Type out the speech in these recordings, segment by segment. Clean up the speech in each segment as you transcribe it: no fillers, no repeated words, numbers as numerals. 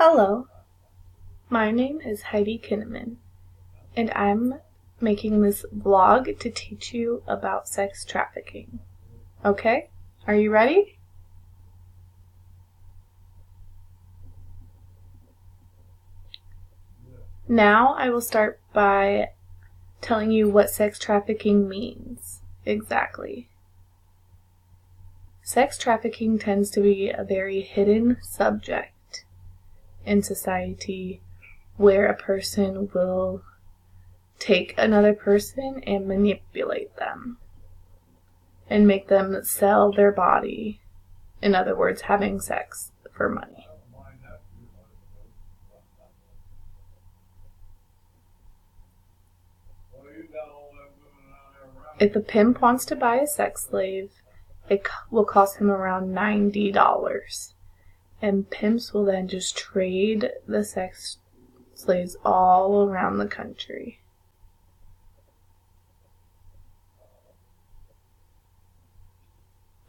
Hello, my name is Heidi Kinnaman, and I'm making this vlog to teach you about sex trafficking. Okay, are you ready? Now I will start by telling you what sex trafficking means exactly. Sex trafficking tends to be a very hidden subject in society where a person will take another person and manipulate them and make them sell their body. In other words, having sex for money. If a pimp wants to buy a sex slave, it will cost him around $90. And pimps will then just trade the sex slaves all around the country.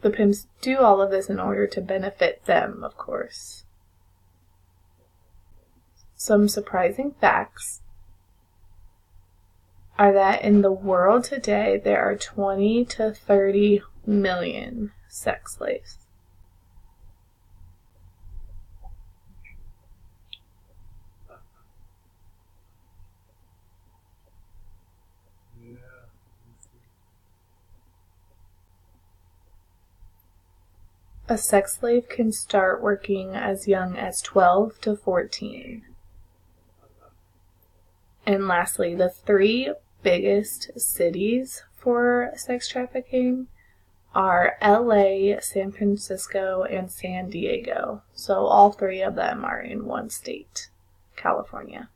The pimps do all of this in order to benefit them, of course. Some surprising facts are that in the world today there are 20 to 30 million sex slaves. A sex slave can start working as young as 12 to 14. And lastly, the three biggest cities for sex trafficking are LA, San Francisco, and San Diego. So all three of them are in one state, California.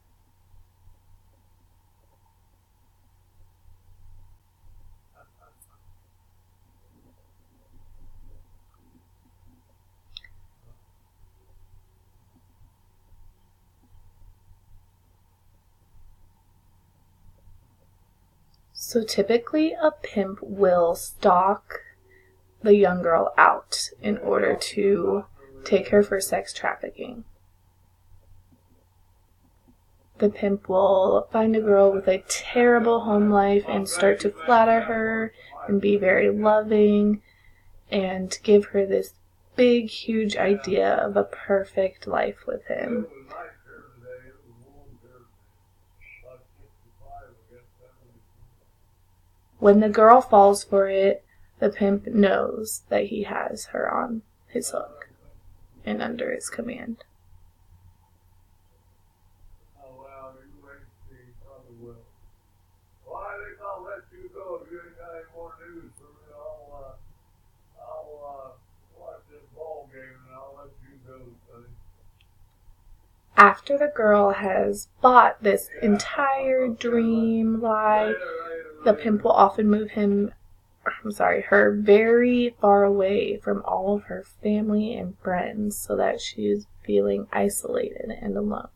So typically a pimp will stalk the young girl out in order to take her for sex trafficking. The pimp will find a girl with a terrible home life and start to flatter her and be very loving and give her this big, huge idea of a perfect life with him. When the girl falls for it, the pimp knows that he has her on his hook and under his command. After the girl has bought this entire dream lie, the pimp will often move her very far away from all of her family and friends so that she's feeling isolated and alone.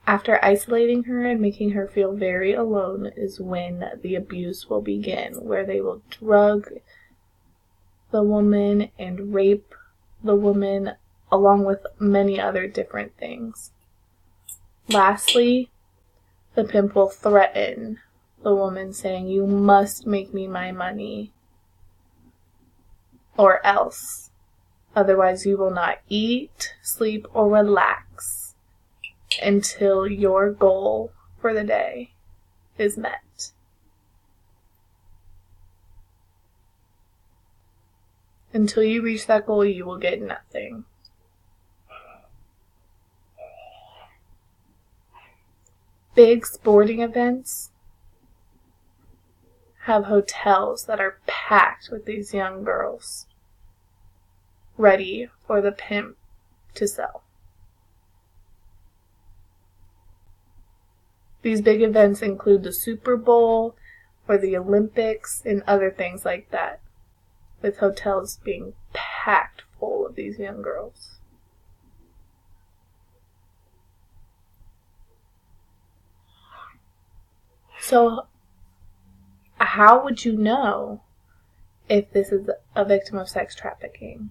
After isolating her and making her feel very alone is when the abuse will begin, where they will drug the woman and rape the woman along with many other different things. Lastly, the pimp will threaten the woman saying, "You must make me my money or else. Otherwise you will not eat, sleep, or relax until your goal for the day is met." Until you reach that goal, you will get nothing. Big sporting events have hotels that are packed with these young girls ready for the pimp to sell. These big events include the Super Bowl or the Olympics and other things like that, with hotels being packed full of these young girls. So how would you know if this is a victim of sex trafficking?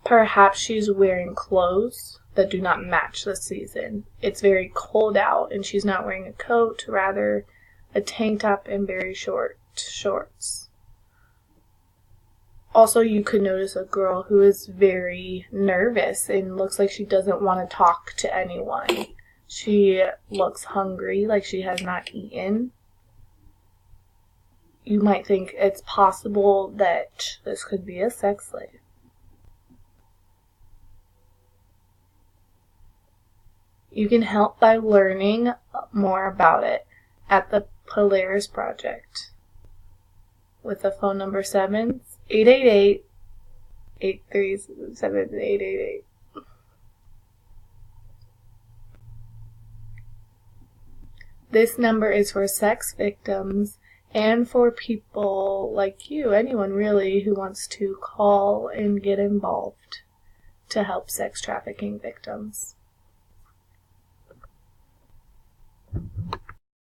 Perhaps she's wearing clothes that do not match the season. It's very cold out and she's not wearing a coat, rather a tank top and very short shorts. Also, you could notice a girl who is very nervous and looks like she doesn't want to talk to anyone. She looks hungry, like she has not eaten. You might think it's possible that this could be a sex slave. You can help by learning more about it at the Polaris Project with the phone number 888-837-888. This number is for sex victims and for people like you, anyone really who wants to call and get involved to help sex trafficking victims.